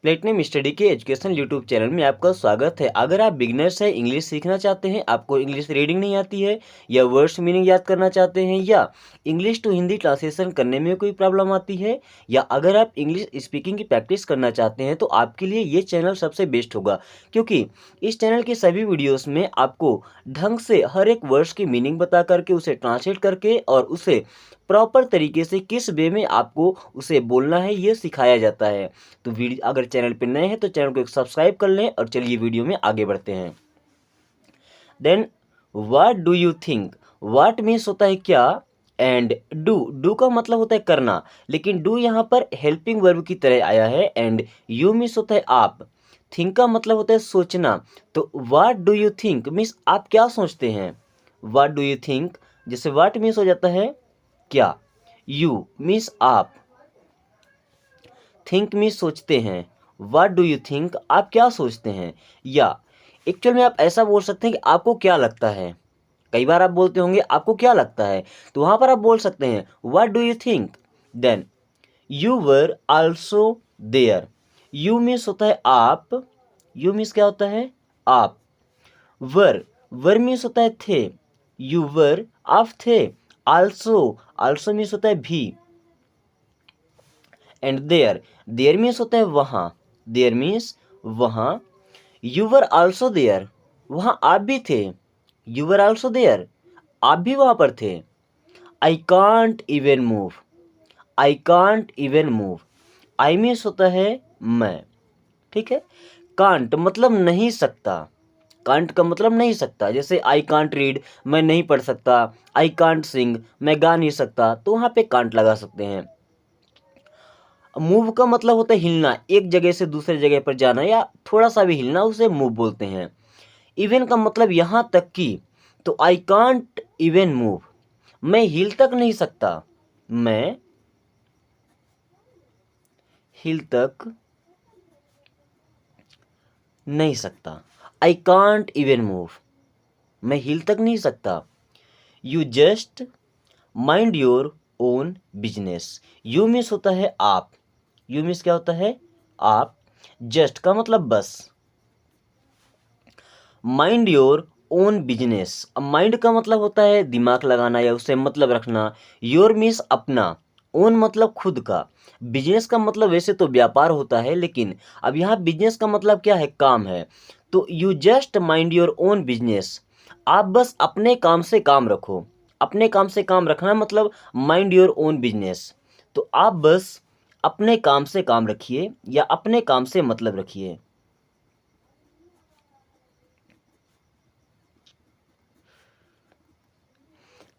Platinum study के education YouTube channel में आपका स्वागत है। अगर आप बिगिनर्स हैं, इंग्लिश सीखना चाहते हैं, आपको इंग्लिश रीडिंग नहीं आती है या वर्ड्स मीनिंग याद करना चाहते हैं, या इंग्लिश टू हिंदी ट्रांसलेशन करने में कोई प्रॉब्लम आती है, या अगर आप इंग्लिश स्पीकिंग की प्रैक्टिस करना चाहते हैं, तो आपके लिए ये चैनल सबसे बेस्ट होगा। क्योंकि इस चैनल के सभी वीडियोज़ में आपको ढंग से हर एक वर्ड्स की मीनिंग बता करके, उसे ट्रांसलेट करके और उसे प्रॉपर तरीके से किस वे में आपको उसे बोलना है, ये सिखाया जाता है। तो वीडियो अगर चैनल पर नए हैं तो चैनल को एक सब्सक्राइब कर लें और चलिए वीडियो में आगे बढ़ते हैं। Then what do you think, what means होता है क्या, एंड डू का मतलब होता है करना, लेकिन डू यहाँ पर हेल्पिंग वर्ब की तरह आया है। एंड यू मीन्स होता है आप, थिंक का मतलब होता है सोचना। तो what do you think means आप क्या सोचते हैं। व्हाट डू यू थिंक, जैसे व्हाट मीन्स हो जाता है क्या, यू मीन्स आप, थिंक मीन्स सोचते हैं। व्हाट डू यू थिंक, आप क्या सोचते हैं। या एक्चुअल में आप ऐसा बोल सकते हैं कि आपको क्या लगता है। कई बार आप बोलते होंगे आपको क्या लगता है, तो वहां पर आप बोल सकते हैं what do you think. Then you were also there, you means होता है आप, यू मीन्स क्या होता है आप। वर मीन्स होता है थे, यू वर आप थे। आल्सो मीन्स होता है भी। एंड देयर मीन्स होता है वहाँ, देयर मीन्स वहाँ। यू वर आल्सो देयर, वहाँ आप भी थे। यू वर आल्सो देयर, आप भी वहाँ पर थे। I can't even move, I can't even move, I means होता है मैं, ठीक है। कांट मतलब नहीं सकता, कांट का मतलब नहीं सकता। जैसे आई कांट रीड, मैं नहीं पढ़ सकता। आई कांट सिंग, मैं गा नहीं सकता, तो वहाँ पे कांट लगा सकते हैं। मूव का मतलब होता है हिलना, एक जगह से दूसरे जगह पर जाना या थोड़ा सा भी हिलना, उसे मूव बोलते हैं। इवन का मतलब यहाँ तक कि, तो आई कांट इवन मूव, मैं हिल तक नहीं सकता, मैं हिल तक नहीं सकता। आई कांट इवन मूव, मैं हिल तक नहीं सकता। You just mind your own business, you means होता है आप, यू मीन्स क्या होता है आप। जस्ट का मतलब बस। माइंड योर ओन बिजनेस, अब माइंड का मतलब होता है दिमाग लगाना या उससे मतलब रखना। योर मीन्स अपना, ओन मतलब खुद का। बिजनेस का मतलब वैसे तो व्यापार होता है, लेकिन अब यहाँ बिजनेस का मतलब क्या है, काम है। तो you just mind your own business, आप बस अपने काम से काम रखो। अपने काम से काम रखना मतलब माइंड योर ओन बिजनेस। तो आप बस अपने काम से काम रखिए या अपने काम से मतलब रखिए।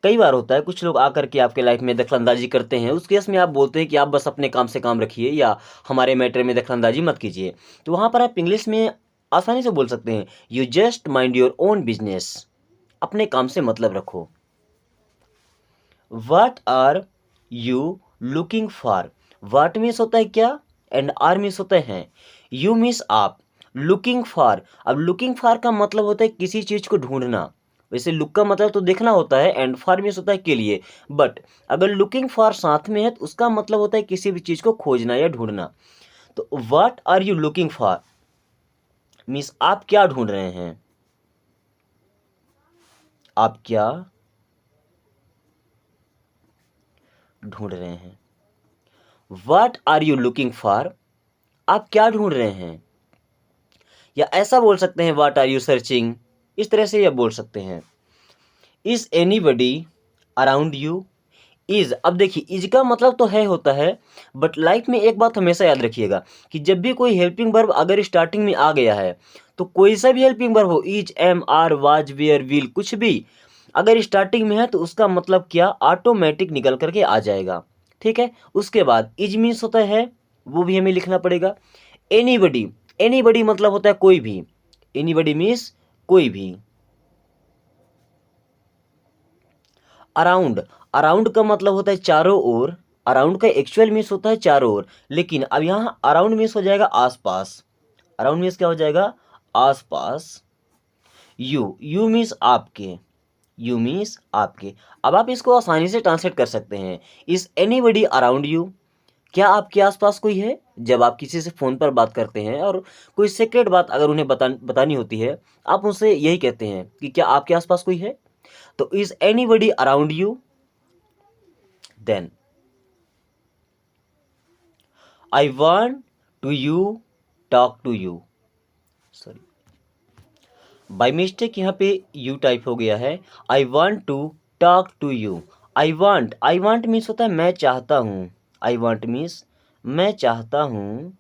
कई बार होता है कुछ लोग आकर के आपके लाइफ में दखलंदाजी करते हैं, उस केस में आप बोलते हैं कि आप बस अपने काम से काम रखिए या हमारे मैटर में दखलंदाजी मत कीजिए। तो वहाँ पर आप इंग्लिश में आसानी से बोल सकते हैं you just mind your own business, अपने काम से मतलब रखो। What are you looking for, what means होता है क्या, एंड आर मीन्स होता है यू मीन्स आप। लुकिंग फॉर, अब लुकिंग फॉर का मतलब होता है किसी चीज़ को ढूंढना। वैसे लुक का मतलब तो देखना होता है, एंड फॉर मीन्स होता है के लिए, बट अगर लुकिंग फॉर साथ में है तो उसका मतलब होता है किसी भी चीज़ को खोजना या ढूंढना। तो what are you looking for means आप क्या ढूंढ रहे हैं, आप क्या ढूंढ रहे हैं। What are you looking for, आप क्या ढूंढ रहे हैं। या ऐसा बोल सकते हैं व्हाट आर यू सर्चिंग, इस तरह से यह बोल सकते हैं। Is anybody around you, is, अब देखिए इज का मतलब तो है होता है, बट लाइफ में एक बात हमेशा याद रखिएगा कि जब भी कोई हेल्पिंग वर्ब अगर स्टार्टिंग में आ गया है, तो कोई सा भी हेल्पिंग वर्ब हो, is, am, are, was, were, will, कुछ भी अगर स्टार्टिंग में है तो उसका मतलब क्या, ऑटोमेटिक निकल करके आ जाएगा। ठीक है, उसके बाद इज मीन्स होता है, वो भी हमें लिखना पड़ेगा। एनीबडी, एनीबडी मतलब होता है कोई भी, एनीबडी मीन्स कोई भी। अराउंड, अराउंड का मतलब होता है चारों ओर, अराउंड का एक्चुअल मीन्स होता है चारों ओर, लेकिन अब यहाँ अराउंड मीन्स हो जाएगा आसपास। अराउंड मीन्स क्या हो जाएगा, आसपास। यू मीन्स आपके, यू मीन्स आपके। अब आप इसको आसानी से ट्रांसलेट कर सकते हैं, इज एनीबडी अराउंड यू, क्या आपके आसपास कोई है? जब आप किसी से फ़ोन पर बात करते हैं और कोई सीक्रेट बात अगर उन्हें बतानी होती है, आप उनसे यही कहते हैं कि क्या आपके आसपास कोई है? तो is anybody around you? Then I want to you talk to you. Sorry, by mistake यहाँ पे यू टाइप हो गया है। I want to talk to you. I want means होता है मैं चाहता हूँ। आई वांट मीन्स मैं चाहता हूँ।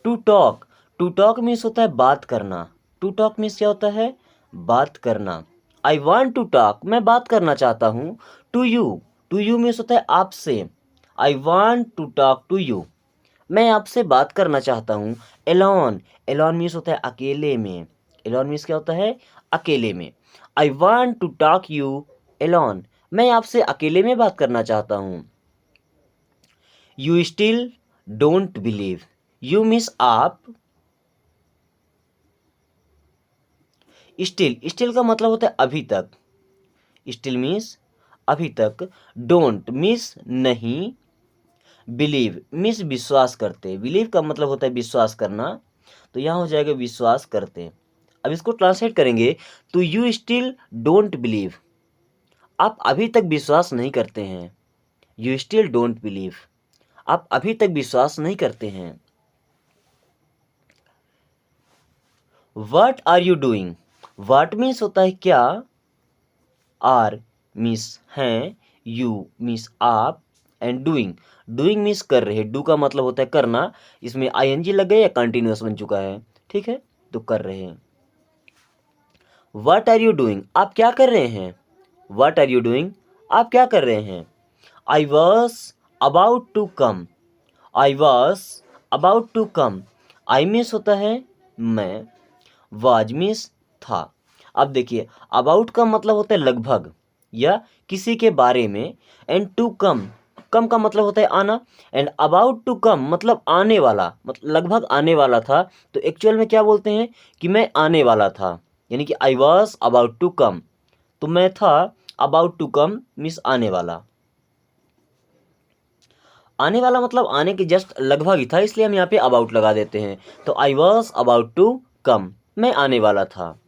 टू टॉक मीन्स होता है बात करना। टू टॉक मीन्स क्या होता है? बात करना। आई वांट टू टॉक, मैं बात करना चाहता हूँ। टू यू मीन्स होता है आपसे। I want to talk to you, मैं आपसे बात करना चाहता हूँ। एलोन मीन्स होता है अकेले में। एलोन मीन्स क्या होता है? अकेले में। I want to talk you alone, मैं आपसे अकेले में बात करना चाहता हूँ। You still don't believe. You means आप। स्टिल का मतलब होता है अभी तक। स्टिल मीन्स अभी तक। डोंट मीन्स नहीं। बिलीव मीन्स विश्वास करते। बिलीव का मतलब होता है विश्वास करना, तो यहाँ हो जाएगा विश्वास करते। अब इसको ट्रांसलेट करेंगे तो यू स्टिल डोंट बिलीव, आप अभी तक विश्वास नहीं करते हैं। यू स्टिल डोंट बिलीव, आप अभी तक विश्वास नहीं करते हैं। What are you doing? What means होता है क्या। आर मीन्स हैं, यू मीन्स आप, एंड डूइंग मीन्स कर रहे। डू का मतलब होता है करना, इसमें आईएनजी लग गया या कंटिन्यूअस बन चुका है, ठीक है, तो कर रहे हैं। व्हाट आर यू डूइंग, आप क्या कर रहे हैं। व्हाट आर यू डूइंग, आप क्या कर रहे हैं। I was about to come. I was about to come. I means होता है मैं, वाज मीन्स था। अब देखिए, अबाउट का मतलब होता है लगभग या किसी के बारे में, एंड टू कम का मतलब होता है आना, एंड अबाउट टू कम मतलब आने वाला, मतलब लगभग आने वाला था। तो एक्चुअल में क्या बोलते हैं कि मैं आने वाला था, यानी कि I was about to come, तो मैं था। अबाउट टू कम मीन्स आने वाला। आने वाला मतलब आने के जस्ट लगभग ही था, इसलिए हम यहाँ पे अबाउट लगा देते हैं। तो I was about to come, मैं आने वाला था।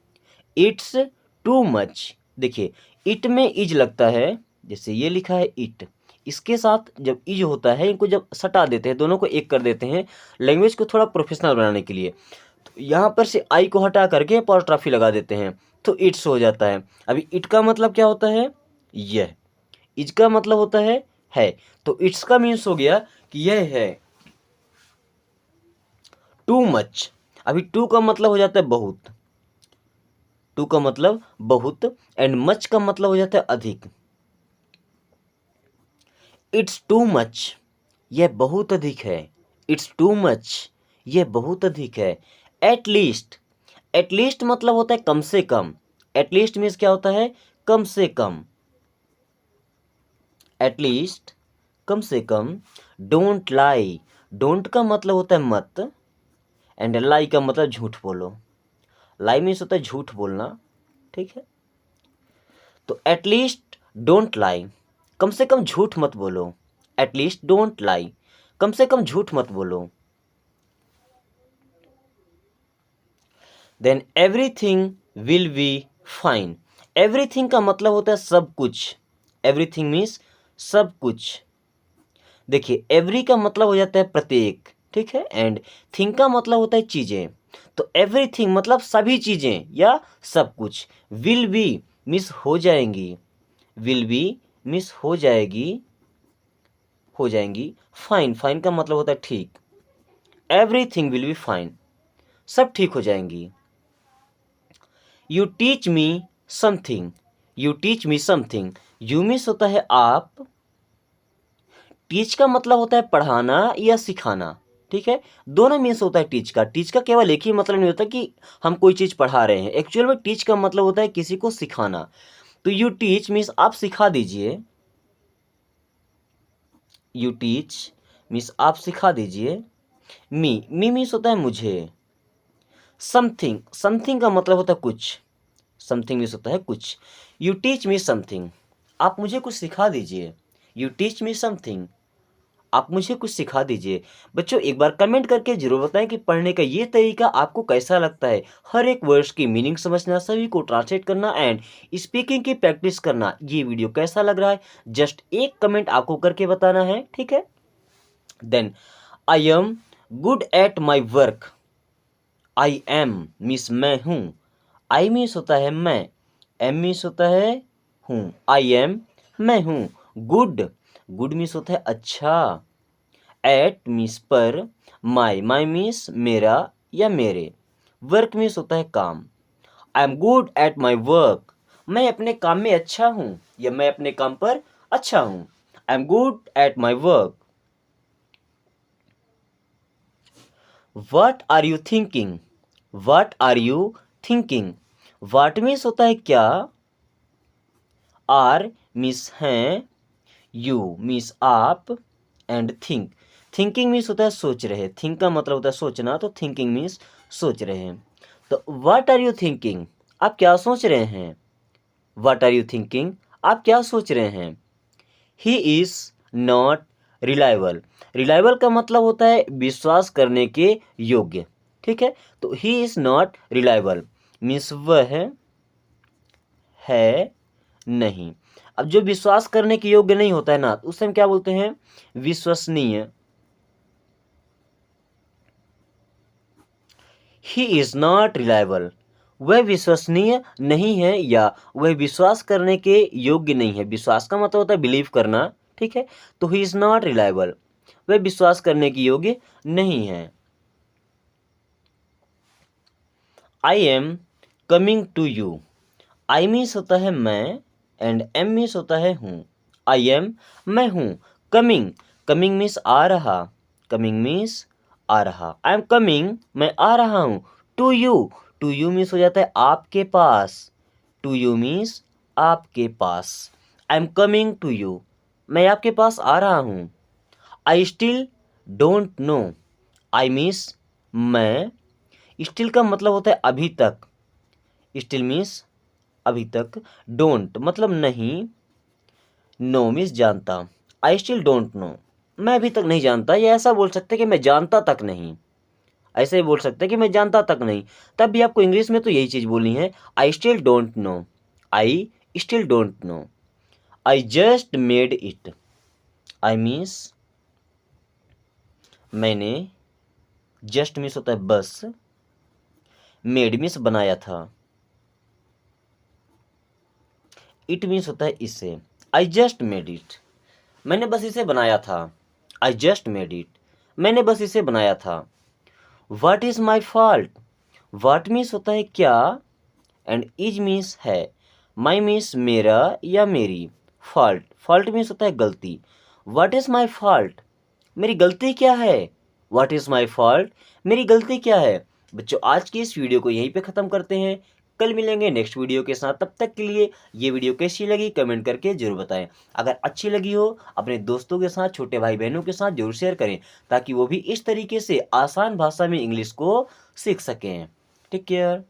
इट्स टू मच, देखिए इट में इज लगता है, जैसे ये लिखा है इट, इसके साथ जब इज होता है, इनको जब सटा देते हैं, दोनों को एक कर देते हैं लैंग्वेज को थोड़ा प्रोफेशनल बनाने के लिए, तो यहाँ पर से आई को हटा करके अपॉस्ट्रॉफी लगा देते हैं, तो इट्स हो जाता है। अभी इट का मतलब क्या होता है? यह। इज का मतलब होता है। तो इट्स का मीन्स हो गया कि यह है। टू मच, अभी टू का मतलब हो जाता है बहुत। टू का मतलब बहुत, एंड मच का मतलब हो जाता है अधिक। इट्स टू मच, यह बहुत अधिक है। इट्स टू मच, यह बहुत अधिक है। एटलीस्ट मतलब होता है कम से कम। एटलीस्ट मीन्स क्या होता है? कम से कम। एटलीस्ट कम से कम। डोंट लाई, डोंट का मतलब होता है मत, एंड लाई का मतलब झूठ बोलो। लाई मीन्स होता है झूठ बोलना, ठीक है। तो एटलीस्ट डोंट लाई, कम से कम झूठ मत बोलो। एटलीस्ट डोंट लाई, कम से कम झूठ मत बोलो। Then everything will be fine. Everything का मतलब होता है सब कुछ। एवरीथिंग मीन्स सब कुछ। देखिए एवरी का मतलब हो जाता है प्रत्येक, ठीक है, एंड थिंग का मतलब होता है चीज़ें। तो एवरीथिंग मतलब सभी चीज़ें या सब कुछ। विल बी मिस हो जाएंगी। विल बी मिस हो जाएगी, हो जाएंगी। फाइन का मतलब होता है ठीक। एवरीथिंग विल बी फाइन, सब ठीक हो जाएंगी। You teach me something. You teach me something, you miss होता है आप। टीच का मतलब होता है पढ़ाना या सिखाना, ठीक है, दोनों मीन्स होता है टीच का। टीच का केवल एक ही मतलब नहीं होता कि हम कोई चीज़ पढ़ा रहे हैं। एक्चुअल में टीच का मतलब होता है किसी को सिखाना। तो यू टीच मीन्स आप सिखा दीजिए। यू टीच मीन्स आप सिखा दीजिए। मी मीन्स होता है मुझे। समथिंग का मतलब होता है कुछ। समथिंग मीन्स होता है कुछ। यू टीच मी समथिंग, आप मुझे कुछ सिखा दीजिए। यू टीच मी समथिंग, आप मुझे कुछ सिखा दीजिए। बच्चों एक बार कमेंट करके ज़रूर बताएं कि पढ़ने का ये तरीका आपको कैसा लगता है। हर एक वर्ड्स की मीनिंग समझना, सभी को ट्रांसलेट करना एंड स्पीकिंग की प्रैक्टिस करना, ये वीडियो कैसा लग रहा है जस्ट एक कमेंट आपको करके बताना है, ठीक है। Then I am good at my work. I am means मैं हूँ, आई मीन्स होता है मैं, एम मीन्स होता है हूँ, आई एम मैं हूँ। गुड, गुड मीन्स होता है अच्छा, एट मीन्स पर, माई मीन्स मेरा या मेरे, वर्क मीन्स होता है काम। आई am good at my work, मैं अपने काम में अच्छा हूँ या मैं अपने काम पर अच्छा हूँ। आई am good at my work. What are you thinking? What are you thinking? What means होता है क्या, आर मीन्स हैं, यू मीन्स आप एंड थिंक, थिंकिंग मीन्स होता है सोच रहे, थिंक का मतलब होता है सोचना, तो थिंकिंग मीन्स सोच रहे हैं। तो व्हाट आर यू थिंकिंग, आप क्या सोच रहे हैं। व्हाट आर यू थिंकिंग, आप क्या सोच रहे हैं। He is not reliable, reliable का मतलब होता है विश्वास करने के योग्य, ठीक है। तो he is not reliable means वह है नहीं। अब जो विश्वास करने के योग्य नहीं होता है ना, तो उसे हम क्या बोलते हैं, विश्वसनीय। ही इज़ नॉट रिलायबल, वह विश्वसनीय नहीं है या वह विश्वास करने के योग्य नहीं है। विश्वास का मतलब होता है बिलीव करना, ठीक है। तो ही इज़ नॉट रिलायबल, वह विश्वास करने के योग्य नहीं है। I am coming to you, I means होता है मैं एंड एम मीन्स होता है हूँ। आई एम मैं हूँ, कमिंग, कमिंग मीन्स आ रहा, कमिंग मीन्स आ रहा। आई एम कमिंग मैं आ रहा हूँ, टू यू मीन्स हो जाता है आपके पास, टू यू मीन्स आपके पास। I am coming to you, मैं आपके पास आ रहा हूँ। I still don't know, I means मैं, स्टिल का मतलब होता है अभी तक, स्टिल मीन्स अभी तक, डोंट मतलब नहीं, नो मीन्स जानता। आई स्टिल डोंट नो, मैं अभी तक नहीं जानता, या ऐसा बोल सकते कि मैं जानता तक नहीं, ऐसे ही बोल सकते हैं कि मैं जानता तक नहीं। तब भी आपको इंग्लिश में तो यही चीज़ बोलनी है, आई still don't know, I still don't know. I just made it, I means मैंने, जस्ट मीन्स होता है बस, मेड मीन्स बनाया था, इट मीन्स होता है इसे। आई जस्ट मेड इट, मैंने बस इसे बनाया था, आई जस्ट मेड इट, मैंने बस इसे बनाया था। What is my fault, what means होता है क्या एंड इज मीन्स है, माई मीन्स मेरा या मेरी, फॉल्ट, फॉल्ट मीन्स होता है गलती। वाट इज़ माई फॉल्ट, मेरी गलती क्या है, वाट इज़ माई फॉल्ट, मेरी गलती क्या है। बच्चों आज की इस वीडियो को यहीं पे ख़त्म करते हैं, कल मिलेंगे नेक्स्ट वीडियो के साथ। तब तक के लिए ये वीडियो कैसी लगी कमेंट करके जरूर बताएं। अगर अच्छी लगी हो अपने दोस्तों के साथ, छोटे भाई बहनों के साथ जरूर शेयर करें, ताकि वो भी इस तरीके से आसान भाषा में इंग्लिश को सीख सकें। Take care.